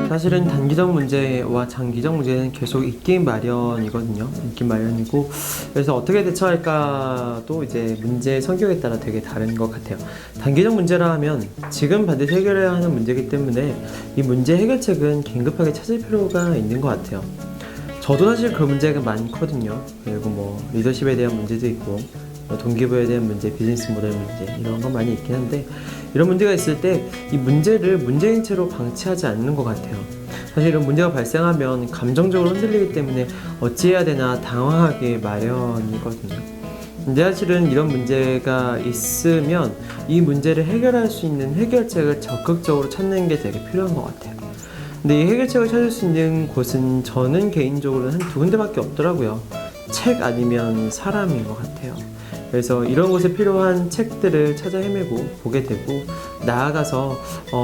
사실은 단기적 문제와 장기적 문제는 계속 있긴 마련이거든요. 있긴 마련이고, 그래서 어떻게 대처할까도 이제 문제의 성격에 따라 되게 다른 것 같아요. 단기적 문제라 하면 지금 반드시 해결해야 하는 문제이기 때문에 이 문제 해결책은 긴급하게 찾을 필요가 있는 것 같아요. 저도 사실 그 문제가 많거든요. 그리고 뭐 리더십에 대한 문제도 있고, 동기부여에 대한 문제, 비즈니스 모델 문제 이런 건 많이 있긴 한데, 이런 문제가 있을 때 이 문제를 문제인 채로 방치하지 않는 것 같아요. 사실 이런 문제가 발생하면 감정적으로 흔들리기 때문에 어찌해야 되나 당황하기 마련이거든요. 근데 사실은 이런 문제가 있으면 이 문제를 해결할 수 있는 해결책을 적극적으로 찾는 게 되게 필요한 것 같아요. 근데 이 해결책을 찾을 수 있는 곳은 저는 개인적으로는 한 두 군데밖에 없더라고요. 책 아니면 사람인 것 같아요. 그래서 이런 곳에 필요한 책들을 찾아 헤매고 보게 되고, 나아가서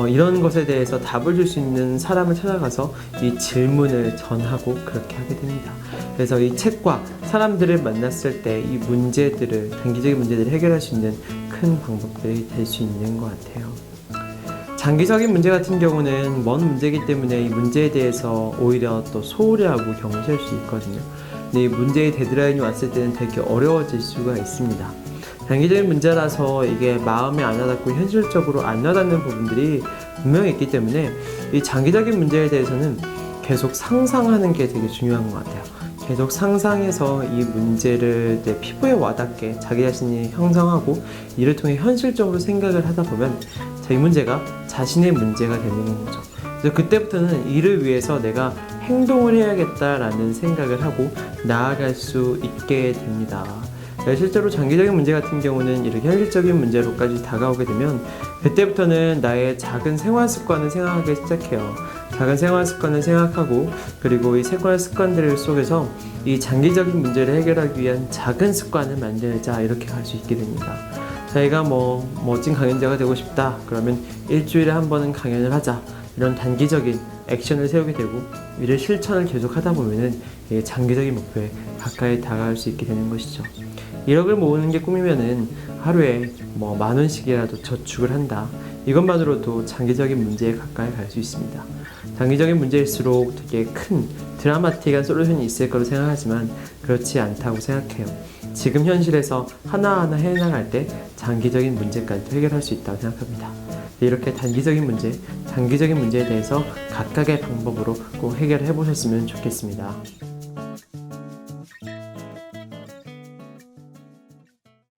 이런 것에 대해서 답을 줄 수 있는 사람을 찾아가서 이 질문을 전하고 그렇게 하게 됩니다. 그래서 이 책과 사람들을 만났을 때 이 문제들을, 단기적인 문제들을 해결할 수 있는 큰 방법들이 될 수 있는 것 같아요. 장기적인 문제 같은 경우는 먼 문제이기 때문에 이 문제에 대해서 오히려 또 소홀히 하고 경시할 수 있거든요. 근데 이 문제의 데드라인이 왔을 때는 되게 어려워질 수가 있습니다. 장기적인 문제라서 이게 마음에 안 와닿고 현실적으로 안 와닿는 부분들이 분명히 있기 때문에 이 장기적인 문제에 대해서는 계속 상상하는 게 되게 중요한 것 같아요. 계속 상상해서 이 문제를 내 피부에 와닿게 자기 자신이 형성하고, 이를 통해 현실적으로 생각을 하다 보면 이 문제가 자신의 문제가 되는 거죠. 그래서 그때부터는 이를 위해서 내가 행동을 해야겠다라는 생각을 하고 나아갈 수 있게 됩니다. 실제로 장기적인 문제 같은 경우는 이렇게 현실적인 문제로까지 다가오게 되면 그때부터는 나의 작은 생활 습관을 생각하기 시작해요. 작은 생활 습관을 생각하고, 그리고 이 생활 습관들 속에서 이 장기적인 문제를 해결하기 위한 작은 습관을 만들자, 이렇게 갈 수 있게 됩니다. 자기가 뭐 멋진 강연자가 되고 싶다 그러면 일주일에 한 번은 강연을 하자, 이런 단기적인 액션을 세우게 되고, 이를 실천을 계속 하다 보면은 장기적인 목표에 가까이 다가갈 수 있게 되는 것이죠. 1억을 모으는 게 꿈이면은 하루에 뭐 10,000원씩이라도 저축을 한다, 이것만으로도 장기적인 문제에 가까이 갈 수 있습니다. 장기적인 문제일수록 되게 큰 드라마틱한 솔루션이 있을 거로 생각하지만 그렇지 않다고 생각해요. 지금 현실에서 하나하나 해나갈 때 장기적인 문제까지 해결할 수 있다고 생각합니다. 이렇게 단기적인 문제, 장기적인 문제에 대해서 각각의 방법으로 꼭 해결해 보셨으면 좋겠습니다.